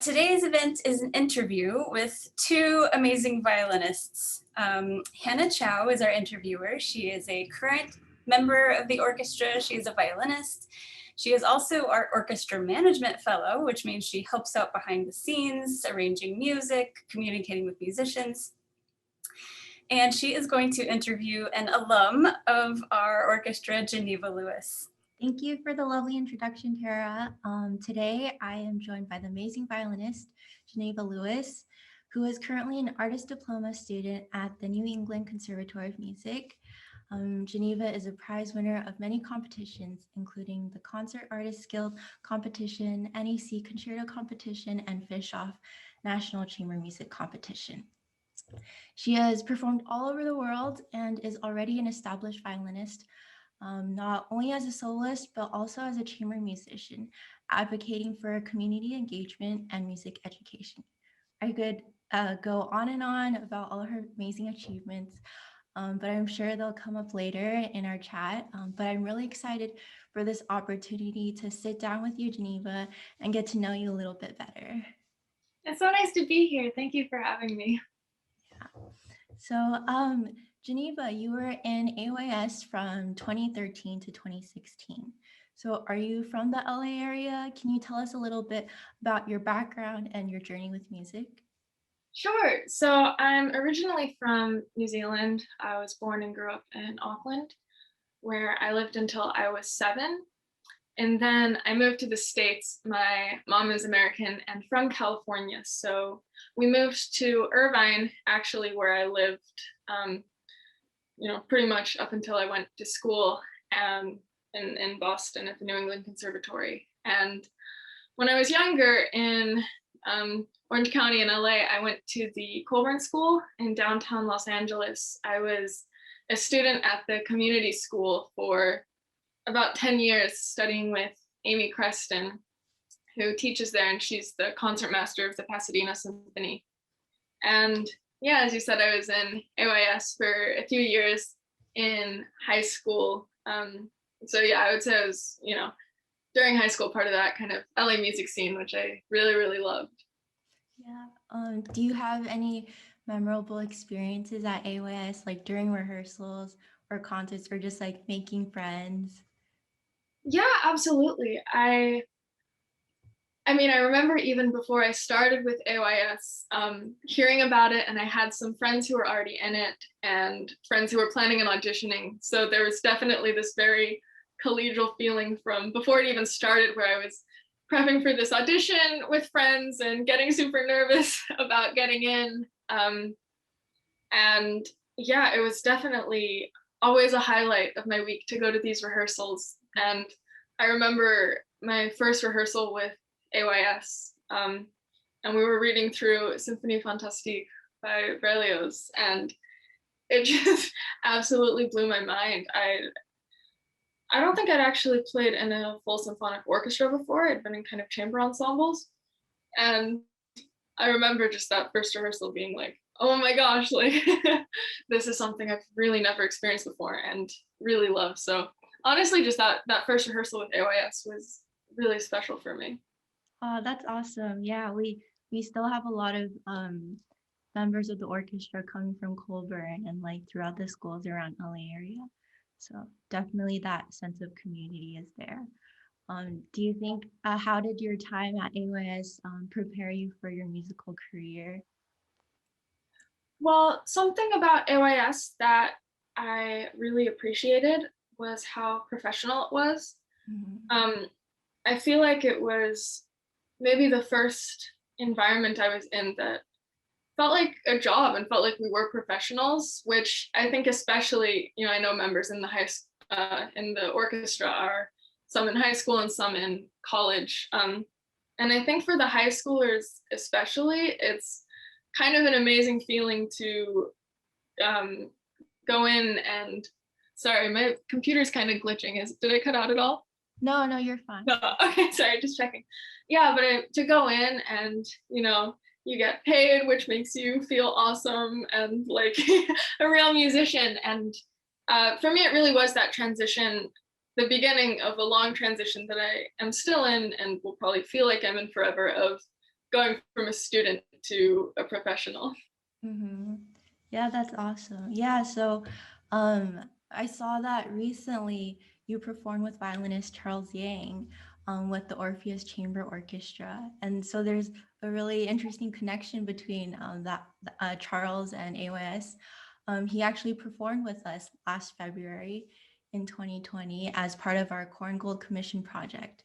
Today's event is an interview with two amazing violinists. Hannah Chou is our interviewer. She is a current member of the orchestra. She is a violinist. She is also our Orchestra Management Fellow, which means she helps out behind the scenes, arranging music, communicating with musicians. And she is going to interview an alum of our orchestra, Geneva Lewis. Thank you for the lovely introduction, Tara. Today, I am joined by the amazing violinist, Geneva Lewis, who is currently an artist diploma student at the New England Conservatory of Music. Geneva is a prize winner of many competitions, including the Concert Artists Guild competition, NEC Concerto competition, and Fischoff National Chamber Music competition. She has performed all over the world and is already an established violinist, not only as a soloist, but also as a chamber musician, advocating for community engagement and music education. I could go on and on about all her amazing achievements, but I'm sure they'll come up later in our chat. But I'm really excited for this opportunity to sit down with you, Geneva, and get to know you a little bit better. It's so nice to be here. Thank you for having me. Yeah. So, Geneva, you were in AYS from 2013 to 2016. So are you from the LA area? Can you tell us a little bit about your background and your journey with music? Sure. So I'm originally from New Zealand. I was born and grew up in Auckland, where I lived until I was 7. And then I moved to the States. My mom is American and from California. So we moved to Irvine, actually, where I lived, pretty much up until I went to school in Boston at the New England Conservatory. And when I was younger in Orange County in LA, I went to the Colburn School in downtown Los Angeles. I was a student at the community school for about 10 years studying with Amy Creston, who teaches there, and she's the concertmaster of the Pasadena Symphony. And yeah, as you said, I was in AYS for a few years in high school. So yeah, I would say I was, during high school, part of that kind of LA music scene, which I really, really loved. Yeah. Do you have any memorable experiences at AYS, like during rehearsals or concerts, or just like making friends? Yeah, absolutely. I remember even before I started with AYS, hearing about it, and I had some friends who were already in it and friends who were planning and auditioning. So there was definitely this very collegial feeling from before it even started, where I was prepping for this audition with friends and getting super nervous about getting in. And yeah, it was definitely always a highlight of my week to go to these rehearsals. And I remember my first rehearsal with AYS, and we were reading through Symphonie Fantastique by Berlioz, and it just absolutely blew my mind. I don't think I'd actually played in a full symphonic orchestra before. I'd been in kind of chamber ensembles, and I remember just that first rehearsal being like, oh my gosh, like this is something I've really never experienced before and really love. So honestly, just that first rehearsal with AYS was really special for me. Oh, that's awesome. Yeah, we still have a lot of members of the orchestra coming from Colburn and like throughout the schools around LA area. So definitely that sense of community is there. Do you think, how did your time at AYS prepare you for your musical career? Well, something about AYS that I really appreciated was how professional it was. Mm-hmm. I feel like it was maybe the first environment I was in that felt like a job and felt like we were professionals, which I think especially, I know members in in the orchestra are some in high school and some in college. And I think for the high schoolers especially, it's kind of an amazing feeling to go in and, sorry, my computer's kind of glitching. Did I cut out at all? No, you're fine. No, okay, sorry, just checking. Yeah, but to go in and, you get paid, which makes you feel awesome and like a real musician. And for me, it really was that transition, the beginning of a long transition that I am still in and will probably feel like I'm in forever, of going from a student to a professional. Mm-hmm. Yeah, that's awesome. Yeah, so I saw that recently you performed with violinist Charles Yang with the Orpheus Chamber Orchestra. And so there's a really interesting connection between Charles and AYS. He actually performed with us last February in 2020 as part of our Corn Gold Commission project.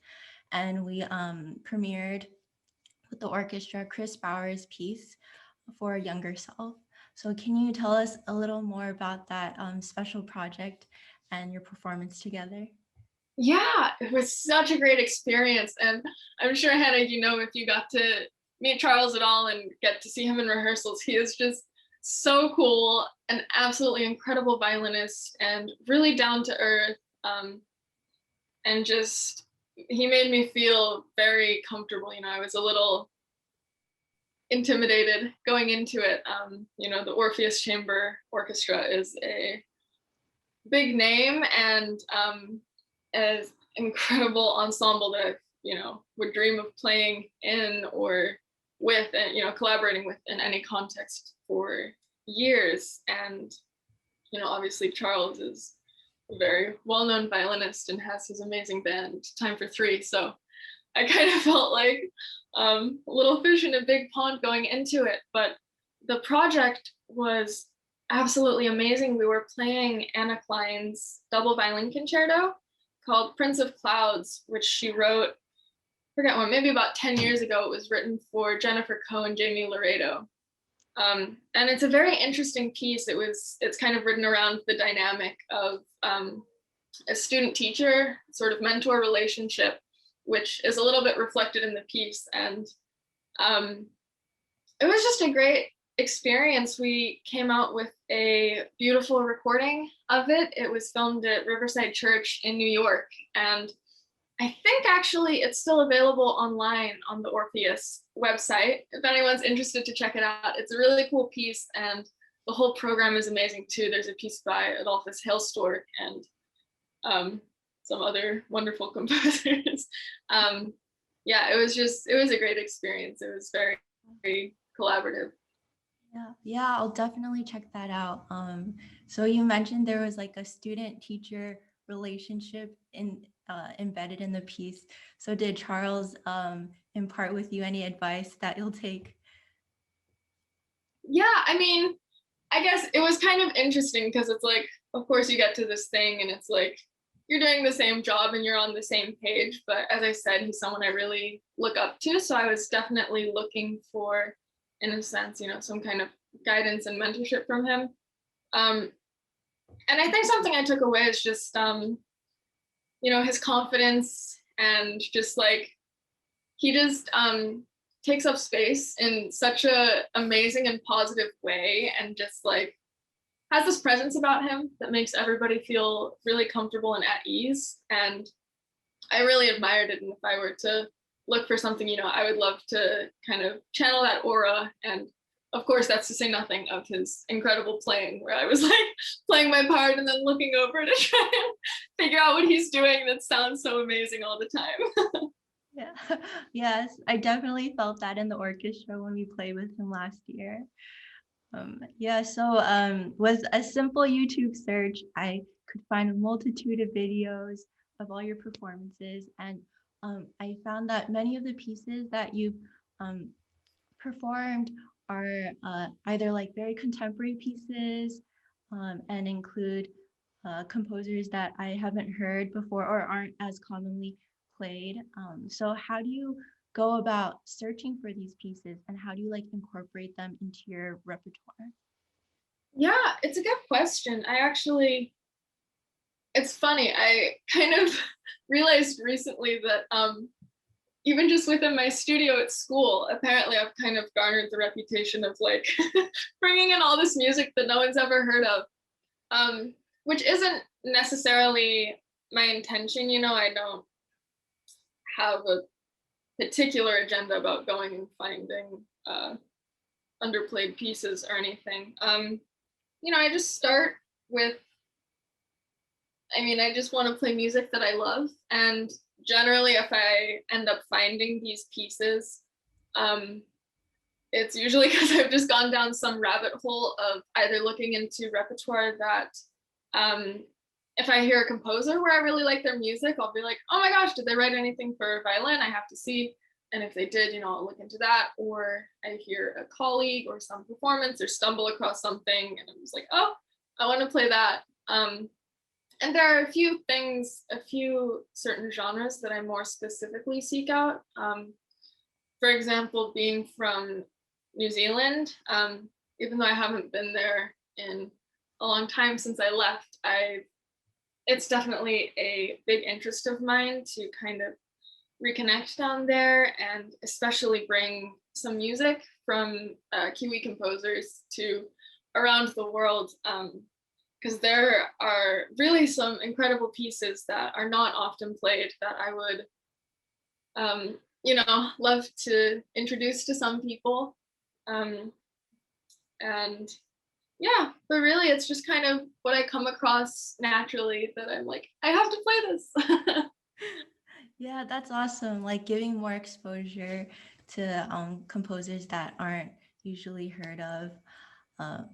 And we premiered with the orchestra Chris Bauer's piece for Younger Self. So can you tell us a little more about that special project and your performance together? Yeah, it was such a great experience. And I'm sure, Hannah, you know, if you got to meet Charles at all and get to see him in rehearsals, he is just so cool, an absolutely incredible violinist and really down to earth. And just, he made me feel very comfortable. You know, I was a little intimidated going into it. You know, the Orpheus Chamber Orchestra is a big name and an incredible ensemble that, you know, would dream of playing in or with and, you know, collaborating with in any context for years. And, you know, obviously Charles is a very well-known violinist and has his amazing band, Time for Three. So I kind of felt like a little fish in a big pond going into it. But the project was absolutely amazing. We were playing Anna Klein's double violin concerto called Prince of Clouds, which she wrote, I forget when, maybe about 10 years ago. It was written for Jennifer Coe and Jamie Laredo. And it's a very interesting piece. It's kind of written around the dynamic of a student-teacher sort of mentor relationship, which is a little bit reflected in the piece. And it was just a great experience. We came out with a beautiful recording of it. It was filmed at Riverside Church in New York. And I think actually it's still available online on the Orpheus website. If anyone's interested to check it out, it's a really cool piece. And the whole program is amazing too. There's a piece by Adolphus Hailstork and some other wonderful composers. Yeah, it was a great experience. It was very, very collaborative. Yeah, I'll definitely check that out. So you mentioned there was like a student-teacher relationship embedded in the piece. So did Charles impart with you any advice that you'll take? Yeah, I mean, I guess it was kind of interesting because it's like, of course you get to this thing and it's like, you're doing the same job and you're on the same page. But as I said, he's someone I really look up to. So I was definitely looking for, in a sense, you know, some kind of guidance and mentorship from him. And I think something I took away is just, you know, his confidence and just like, he just takes up space in such a amazing and positive way and just like has this presence about him that makes everybody feel really comfortable and at ease. And I really admired it. And if I were to look for something, you know, I would love to kind of channel that aura. And of course, that's to say nothing of his incredible playing, where I was like playing my part and then looking over to try and figure out what he's doing that sounds so amazing all the time. Yeah, yes, I definitely felt that in the orchestra when we played with him last year. Yeah, so with a simple YouTube search, I could find a multitude of videos of all your performances, and I found that many of the pieces that you've performed are either like very contemporary pieces and include composers that I haven't heard before or aren't as commonly played. So how do you go about searching for these pieces and how do you like incorporate them into your repertoire? Yeah, it's a good question. It's funny, I kind of realized recently that even just within my studio at school, apparently I've kind of garnered the reputation of like bringing in all this music that no one's ever heard of, which isn't necessarily my intention. You know, I don't have a particular agenda about going and finding underplayed pieces or anything. You know, I just start with, I just want to play music that I love. And generally, if I end up finding these pieces, it's usually because I've just gone down some rabbit hole of either looking into repertoire that if I hear a composer where I really like their music, I'll be like, oh my gosh, did they write anything for violin? I have to see. And if they did, I'll look into that. Or I hear a colleague or some performance or stumble across something and I'm just like, oh, I want to play that. And there are a few certain genres that I more specifically seek out. For example, being from New Zealand, even though I haven't been there in a long time since I left, it's definitely a big interest of mine to kind of reconnect down there and especially bring some music from Kiwi composers to around the world, because there are really some incredible pieces that are not often played that I would love to introduce to some people. And yeah, but really it's just kind of what I come across naturally that I'm like, I have to play this. Yeah, that's awesome. Like giving more exposure to composers that aren't usually heard of.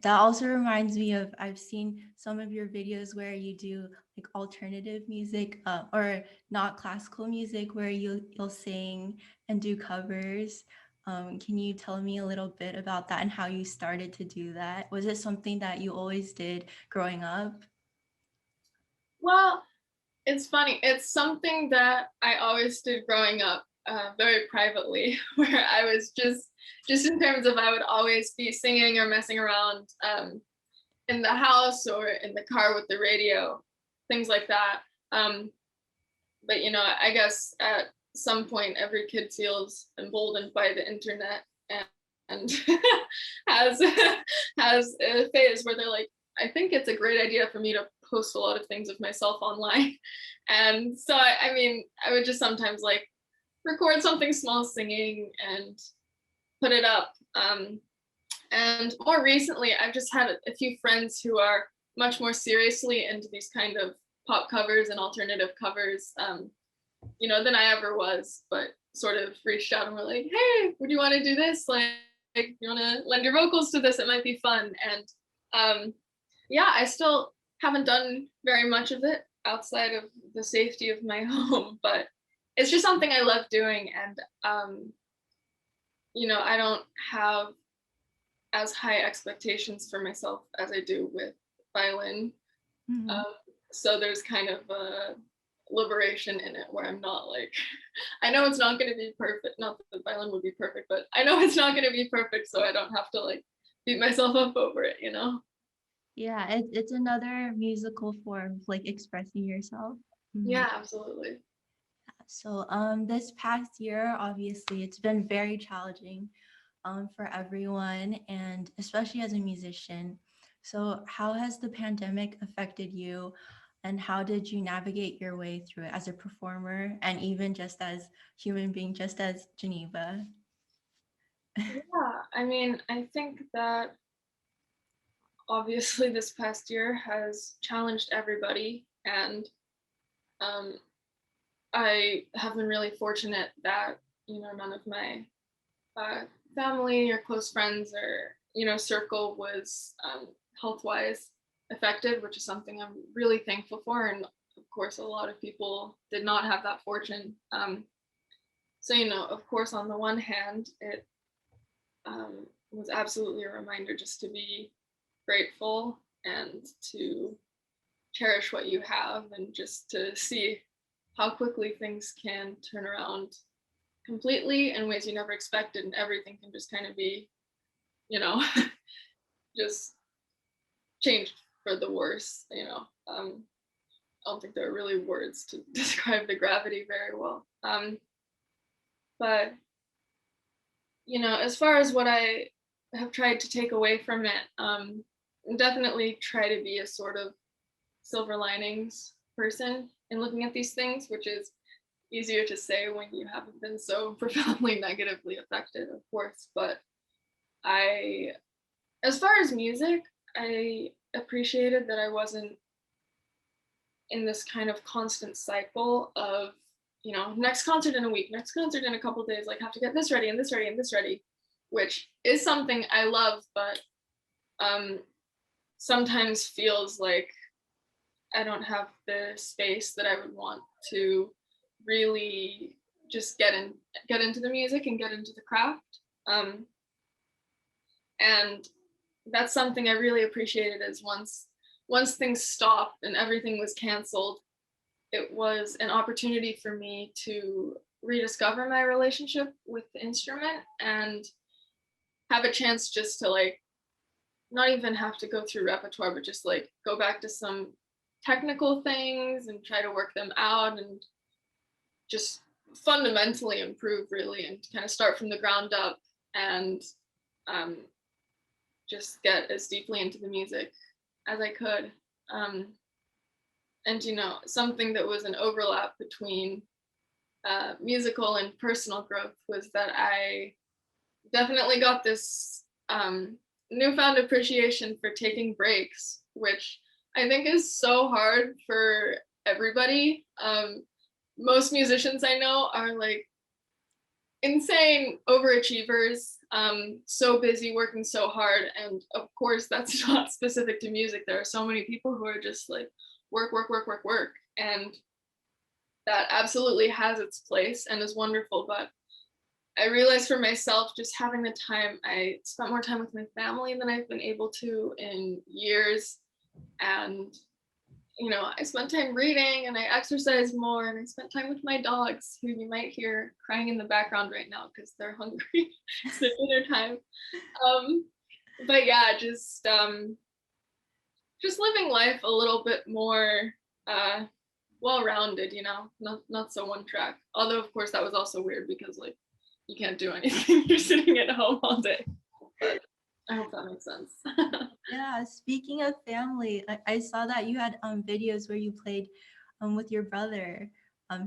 That also reminds me of, I've seen some of your videos where you do like alternative music or not classical music where you'll sing and do covers. Can you tell me a little bit about that and how you started to do that? Was it something that you always did growing up? Well, it's funny. It's something that I always did growing up, very privately, where I was just in terms of I would always be singing or messing around in the house or in the car with the radio, things like that. But I guess at some point every kid feels emboldened by the internet and has has a phase where they're like, I think it's a great idea for me to post a lot of things of myself online. And so I mean, I would just sometimes like record something small singing and put it up. And more recently, I've just had a few friends who are much more seriously into these kind of pop covers and alternative covers, than I ever was, but sort of reached out and were like, hey, would you want to do this? Like you want to lend your vocals to this? It might be fun. And yeah, I still haven't done very much of it outside of the safety of my home, but it's just something I love doing. And, I don't have as high expectations for myself as I do with violin. Mhm. So there's kind of a liberation in it where I'm not like, I know it's not going to be perfect. Not that the violin would be perfect, but I know it's not going to be perfect. So I don't have to like beat myself up over it, Yeah, it's another musical form of like expressing yourself. Mhm. Yeah, absolutely. So this past year, obviously, it's been very challenging for everyone, and especially as a musician. So how has the pandemic affected you, and how did you navigate your way through it as a performer and even just as human being, just as Geneva? Yeah, I mean, I think that obviously this past year has challenged everybody, and um, I have been really fortunate that none of my uh, family or close friends or circle was health-wise affected, which is something I'm really thankful for. And of course, a lot of people did not have that fortune. So of course, on the one hand, it was absolutely a reminder just to be grateful and to cherish what you have and just to see how quickly things can turn around completely in ways you never expected, and everything can just kind of be, just changed for the worse. I don't think there are really words to describe the gravity very well. But as far as what I have tried to take away from it, definitely try to be a sort of silver linings person in looking at these things, which is easier to say when you haven't been so profoundly negatively affected, of course. But as far as music, I appreciated that I wasn't in this kind of constant cycle of you know, next concert in a week, next concert in a couple days, like have to get this ready and this ready and this ready, which is something I love, but sometimes feels like I don't have the space that I would want to really just get into the music and get into the craft. And that's something I really appreciated, is once things stopped and everything was canceled, it was an opportunity for me to rediscover my relationship with the instrument and have a chance just to like not even have to go through repertoire, but just like go back to some technical things and try to work them out and just fundamentally improve, really, and kind of start from the ground up and just get as deeply into the music as I could. And you know, something that was an overlap between musical and personal growth was that I definitely got this newfound appreciation for taking breaks, which I think is so hard for everybody. Most musicians I know are like insane overachievers, so busy, working so hard. And of course, that's not specific to music. There are so many people who are just like work, work, work, work, work. And that absolutely has its place and is wonderful. But I realized for myself, just having the time, I spent more time with my family than I've been able to in years. And, you know, I spent time reading and I exercised more, and I spent time with my dogs, who you might hear crying in the background right now because they're hungry. It's the dinner time. But yeah, just living life a little bit more well-rounded, you know, not so one track. Although of course that was also weird because like you can't do anything. You're sitting at home all day. But I hope that makes sense. Yeah, speaking of family, I saw that you had videos where you played with your brother,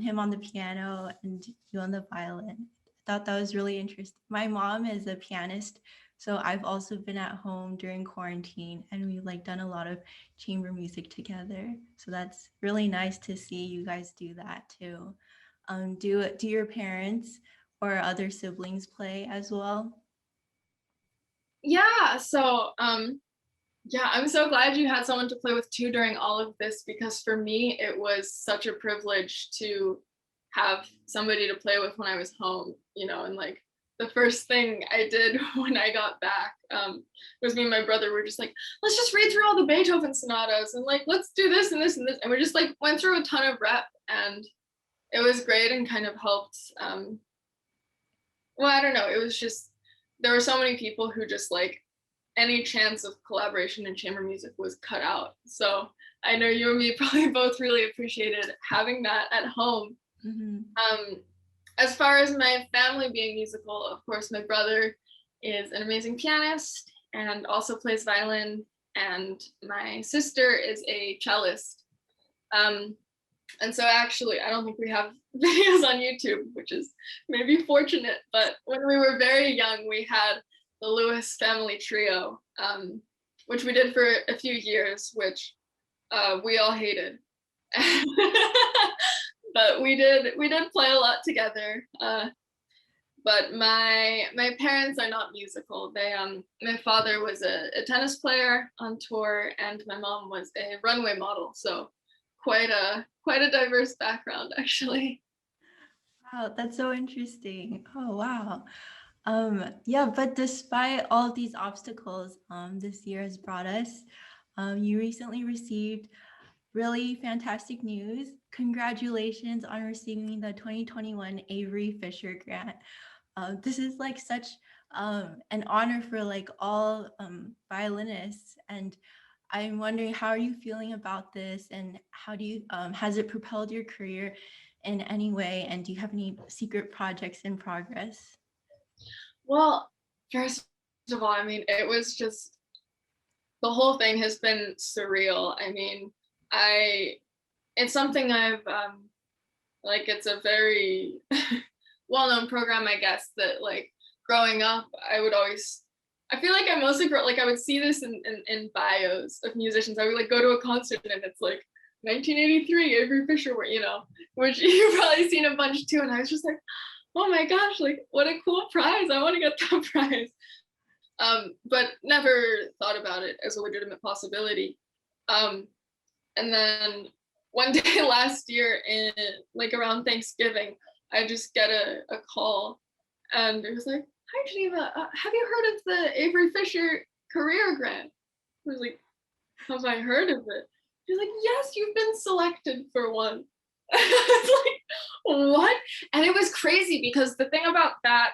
him on the piano and you on the violin. I thought that was really interesting. My mom is a pianist, so I've also been at home during quarantine and we've like done a lot of chamber music together. So that's really nice to see you guys do that too. Do your parents or other siblings play as well? Yeah, so yeah, I'm so glad you had someone to play with too during all of this, because for me it was such a privilege to have somebody to play with when I was home, you know. And like the first thing I did when I got back was me and my brother were just like, let's just read through all the Beethoven sonatas and like let's do this and this and this, and we just like went through a ton of rep, and it was great and kind of helped. Well, I don't know, it was just, there were so many people who just like any chance of collaboration in chamber music was cut out. So I know you and me probably both really appreciated having that at home. Mm-hmm. As far as my family being musical, of course, my brother is an amazing pianist and also plays violin, and my sister is a cellist. And so actually, I don't think we have videos on YouTube, which is maybe fortunate, but when we were very young, we had the Lewis family trio, which we did for a few years, which we all hated. But we did play a lot together. But my parents are not musical. They my father was a tennis player on tour, and my mom was a runway model. So quite a diverse background, actually. Wow, that's so interesting. Oh, wow. Yeah, but despite all of these obstacles this year has brought us, you recently received really fantastic news. Congratulations on receiving the 2021 Avery Fisher Grant. This is like such an honor for like all violinists, and I'm wondering, how are you feeling about this, and how do you has it propelled your career in any way, and do you have any secret projects in progress? Well, first of all, I mean, it was just, the whole thing has been surreal. I mean, it's something I've like, it's a very well-known program, I guess, that like growing up, I feel like I mostly like I would see this in bios of musicians. I would like go to a concert and it's like 1983 Avery Fisher, which you've probably seen a bunch too. And I was just like, oh my gosh, like what a cool prize. I want to get that prize. But never thought about it as a legitimate possibility. And then one day last year, in like around Thanksgiving, I just get a call, and it was like, "Hi Geneva, have you heard of the Avery Fisher Career Grant?" I was like, "Have I heard of it?" She's like, "Yes, you've been selected for one." I was like, "What?" And it was crazy because the thing about that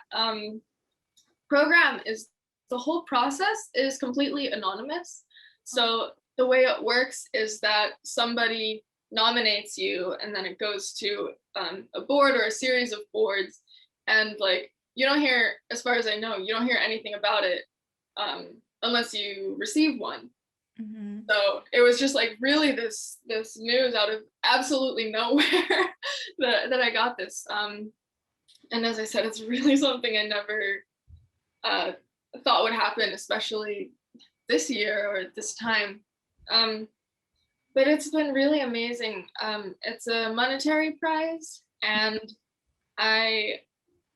program is the whole process is completely anonymous. So the way it works is that somebody nominates you, and then it goes to a board or a series of boards, and like you don't hear, as far as I know, you don't hear anything about it unless you receive one. Mm-hmm. So it was just like really this news out of absolutely nowhere that I got this. And as I said, it's really something I never thought would happen, especially this year or this time. But it's been really amazing. It's a monetary prize, and I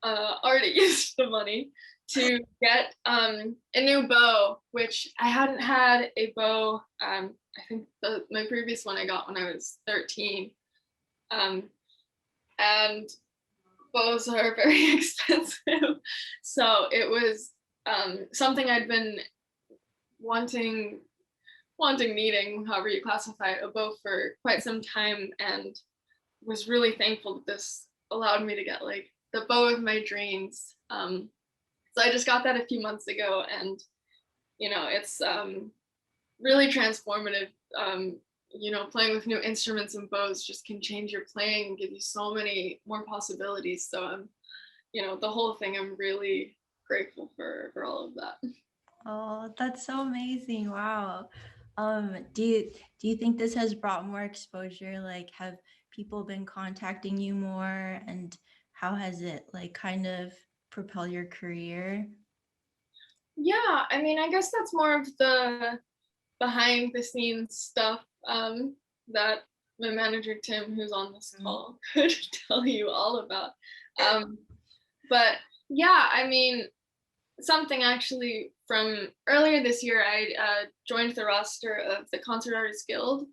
already used the money to get a new bow, which I hadn't had a bow. I think my previous one I got when I was 13. And bows are very expensive. So it was something I'd been needing, however you classify it, a bow for quite some time, and was really thankful that this allowed me to get like the bow of my dreams. So I just got that a few months ago, and it's really transformative. Playing with new instruments and bows just can change your playing and give you so many more possibilities. So the whole thing, I'm really grateful for all of that. Oh, that's so amazing. Wow. Do you think this has brought more exposure? Like, have people been contacting you more, and how has it like kind of propel your career? Yeah, I mean, I guess that's more of the behind the scenes stuff that my manager Tim, who's on this call, could tell you all about. But yeah, I mean, something actually from earlier this year, I joined the roster of the Concert Artists Guild.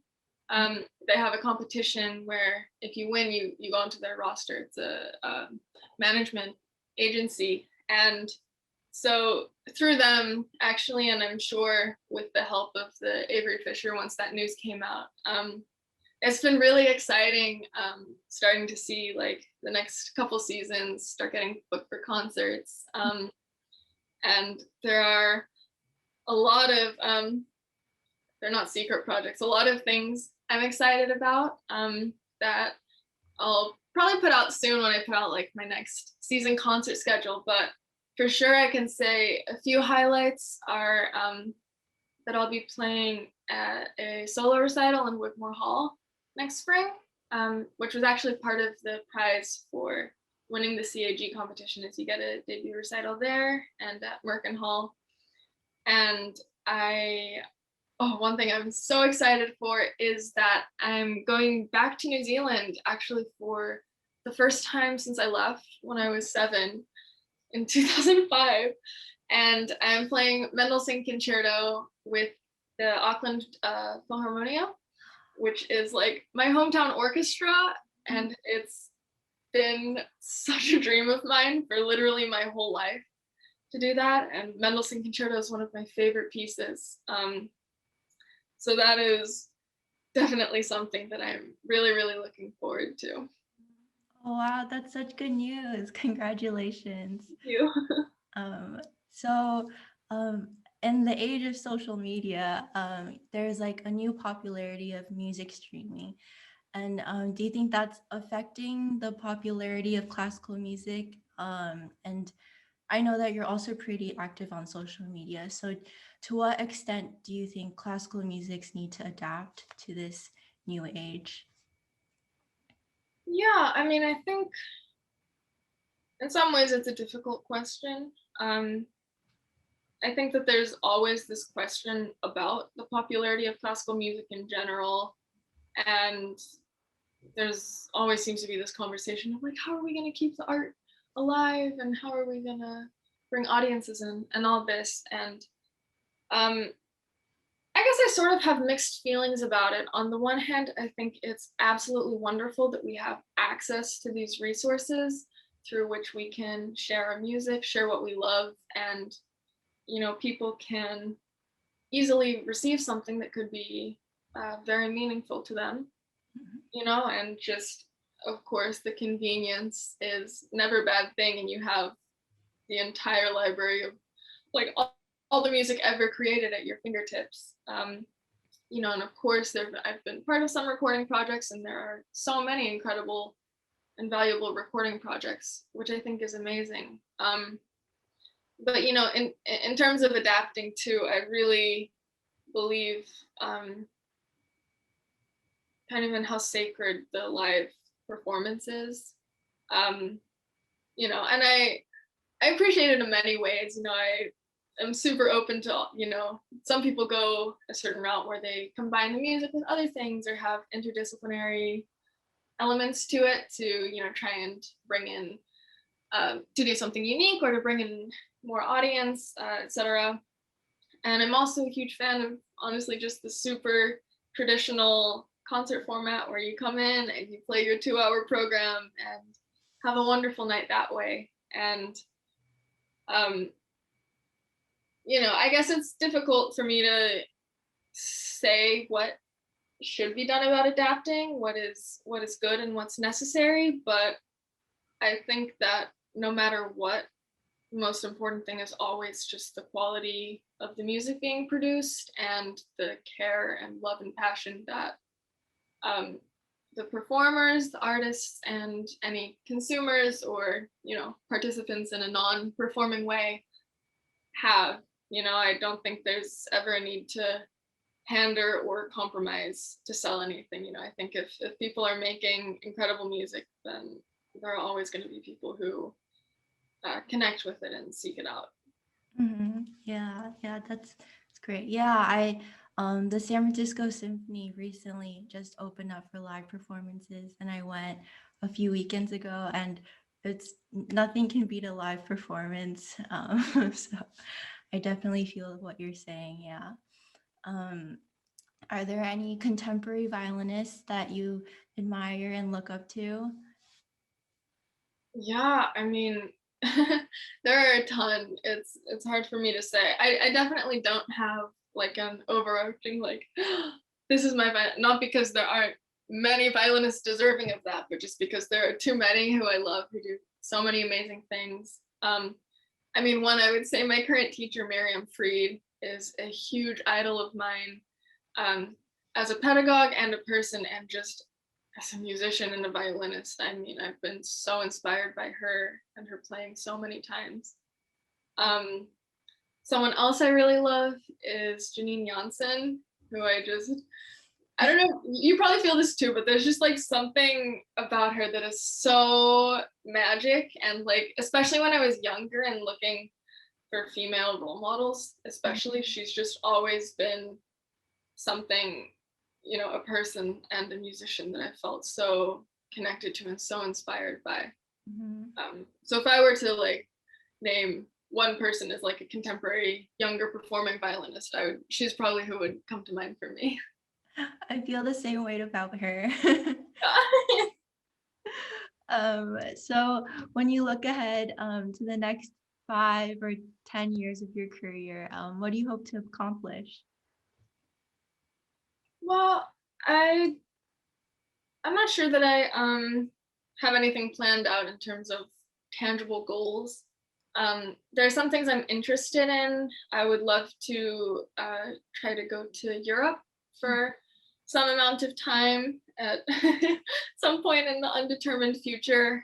They have a competition where if you win, you go into their roster. It's a management agency, and so through them, actually, and I'm sure with the help of the Avery Fisher, once that news came out, it's been really exciting starting to see like the next couple seasons start getting booked for concerts. And there are a lot of, they're not secret projects, a lot of things I'm excited about that I'll probably put out soon when I put out like my next season concert schedule. But for sure, I can say a few highlights are that I'll be playing at a solo recital in Wigmore Hall next spring, which was actually part of the prize for winning the CAG competition, is you get a debut recital there and at Merkin Hall. And one thing I'm so excited for is that I'm going back to New Zealand actually for the first time since I left when I was 7 in 2005. And I'm playing Mendelssohn Concerto with the Auckland Philharmonia, which is like my hometown orchestra. And it's been such a dream of mine for literally my whole life to do that. And Mendelssohn Concerto is one of my favorite pieces. So that is definitely something that I'm really, really looking forward to. Oh, wow, that's such good news. Congratulations. Thank you. So in the age of social media, there's like a new popularity of music streaming. And do you think that's affecting the popularity of classical music? And I know that you're also pretty active on social media. So to what extent do you think classical musics need to adapt to this new age? Yeah, I mean, I think in some ways it's a difficult question. I think that there's always this question about the popularity of classical music in general, And there's always seems to be this conversation of like, how are we going to keep the art alive, and how are we going to bring audiences in, and all this. And I guess I sort of have mixed feelings about it. On the one hand, I think it's absolutely wonderful that we have access to these resources through which we can share our music, share what we love, and people can easily receive something that could be very meaningful to them. And just, of course, the convenience is never a bad thing, and you have the entire library of like all the music ever created at your fingertips. And of course, I've been part of some recording projects, and there are so many incredible and valuable recording projects, which I think is amazing. But in terms of adapting too, I really believe kind of in how sacred the live performance is. And I appreciate it in many ways. I am super open to, some people go a certain route where they combine the music with other things or have interdisciplinary elements to it to, try and bring in, to do something unique or to bring in more audience, etc. And I'm also a huge fan of, honestly, just the super traditional concert format where you come in and you play your 2-hour program and have a wonderful night that way. And I guess it's difficult for me to say what should be done about adapting, what is good and what's necessary, but I think that no matter what, the most important thing is always just the quality of the music being produced and the care and love and passion that the performers, the artists, and any consumers or participants in a non-performing way have. I don't think there's ever a need to pander or compromise to sell anything. I think if people are making incredible music, then there are always going to be people who connect with it and seek it out. Mm-hmm. Yeah, that's great. Yeah, the San Francisco Symphony recently just opened up for live performances, and I went a few weekends ago, and it's nothing can beat a live performance. So I definitely feel what you're saying. Yeah. Are there any contemporary violinists that you admire and look up to? Yeah, I mean, there are a ton. It's hard for me to say. I definitely don't have like an overarching like this is my not because there aren't many violinists deserving of that, but just because there are too many who I love who do so many amazing things. I mean, one, I would say my current teacher, Miriam Freed, is a huge idol of mine, as a pedagogue and a person, and just as a musician and a violinist. I mean, I've been so inspired by her and her playing so many times. Someone else I really love is Janine Janssen, who I don't know, you probably feel this too, but there's just like something about her that is so magic. And like, especially when I was younger and looking for female role models, especially, she's just always been something, a person and a musician that I felt so connected to and so inspired by. Mm-hmm. So if I were to like name one person as like a contemporary younger performing violinist, she's probably who would come to mind for me. I feel the same way about her. So when you look ahead to the next 5 or 10 years of your career, what do you hope to accomplish? Well, I'm not sure that I have anything planned out in terms of tangible goals. There are some things I'm interested in. I would love to try to go to Europe for some amount of time at some point in the undetermined future,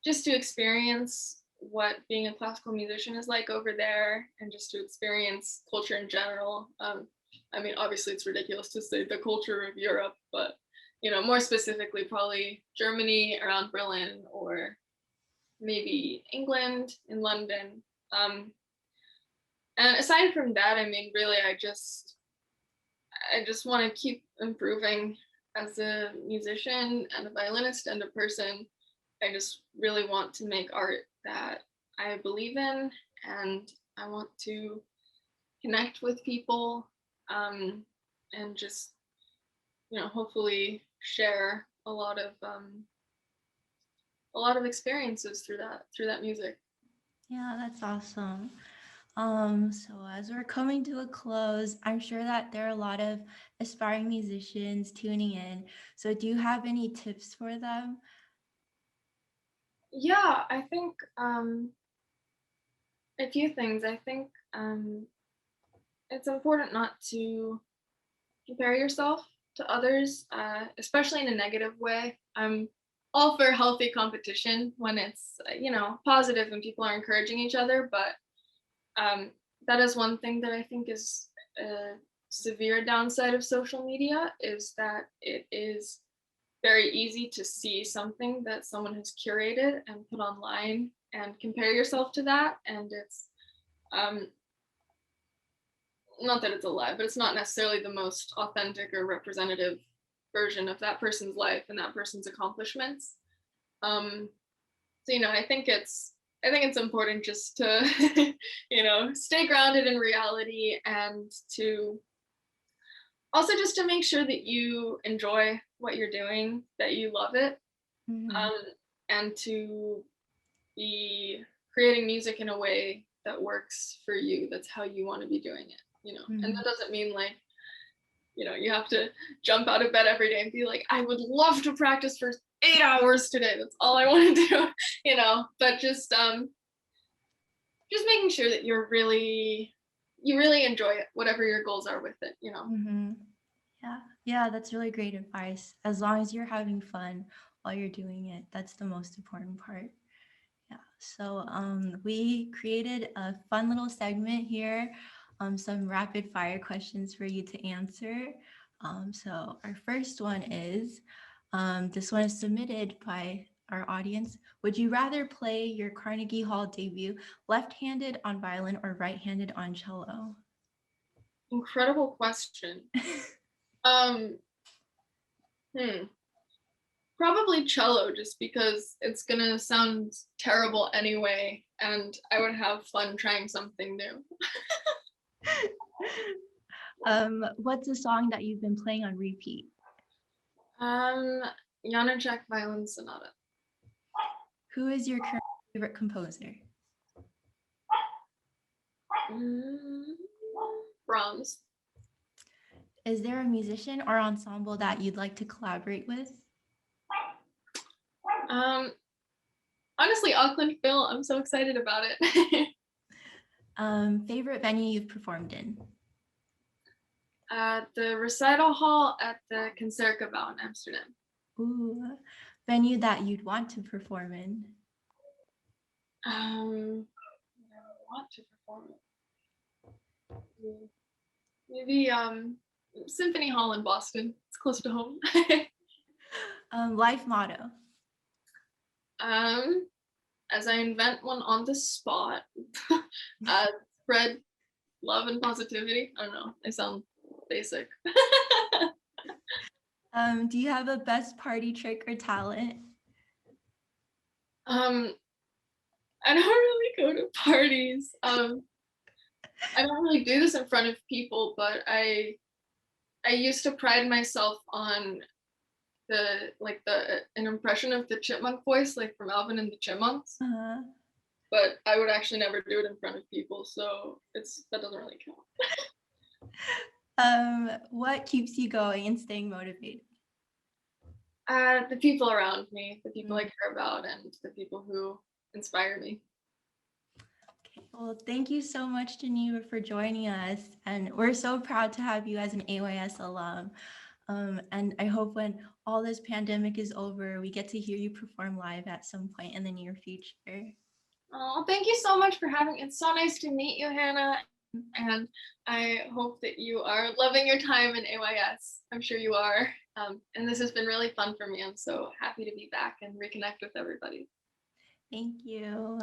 just to experience what being a classical musician is like over there, and just to experience culture in general. I mean, obviously it's ridiculous to say the culture of Europe, but more specifically, probably Germany around Berlin, or maybe England in London. And aside from that, I mean, really, I just want to keep improving as a musician and a violinist and a person. I just really want to make art that I believe in, and I want to connect with people, and just, hopefully share a lot of experiences through that music. Yeah, that's awesome. So as we're coming to a close, I'm sure that there are a lot of aspiring musicians tuning in. So do you have any tips for them? Yeah, I think a few things. I think it's important not to compare yourself to others, especially in a negative way. I'm all for healthy competition when it's positive and people are encouraging each other, but that is one thing that I think is a severe downside of social media, is that it is very easy to see something that someone has curated and put online and compare yourself to that, and it's um, not that it's a lie, but it's not necessarily the most authentic or representative version of that person's life and that person's accomplishments. So I think it's important just to stay grounded in reality, and to also just to make sure that you enjoy what you're doing, that you love it, Mhm. um, and to be creating music in a way that works for you. That's how you want to be doing it. And Mhm. that doesn't mean like, you have to jump out of bed every day and be like, I would love to practice for 8 hours today. That's all I want to do, but just making sure that you really enjoy it, whatever your goals are with it. Mhm. Yeah, that's really great advice. As long as you're having fun while you're doing it, that's the most important part. Yeah. So we created a fun little segment here, some rapid fire questions for you to answer. So our first one is, this one is submitted by our audience. Would you rather play your Carnegie Hall debut left-handed on violin or right-handed on cello? Incredible question. um hmm. Probably cello, just because it's gonna sound terrible anyway, and I would have fun trying something new. What's a song that you've been playing on repeat? Um, Janacek Violin Sonata. Who is your current favorite composer? Mm, Brahms. Is there a musician or ensemble that you'd like to collaborate with? Um, Honestly, Auckland Phil. I'm so excited about it. Favorite venue you've performed in? The recital hall at the Concertgebouw in Amsterdam. Ooh, venue that you'd want to perform in? I want to perform it. Maybe Symphony Hall in Boston. It's close to home. Life motto? As I invent one on the spot, spread love and positivity. I don't know. I sound basic. Do you have a best party trick or talent? um, I don't really go to parties. I don't really do this in front of people, but I used to pride myself on an impression of the chipmunk voice, like from Alvin and the Chipmunks. Uh, But I would actually never do it in front of people, so that doesn't really count. what keeps you going and staying motivated? The people around me, the people I care about, and the people who inspire me. Okay, well, thank you so much, Geneva, for joining us. And we're so proud to have you as an AYS alum. And I hope when all this pandemic is over, we get to hear you perform live at some point in the near future. Oh, thank you so much for having me. It's so nice to meet you, Hannah. And I hope that you are loving your time in AYS. I'm sure you are. And this has been really fun for me. I'm so happy to be back and reconnect with everybody. Thank you.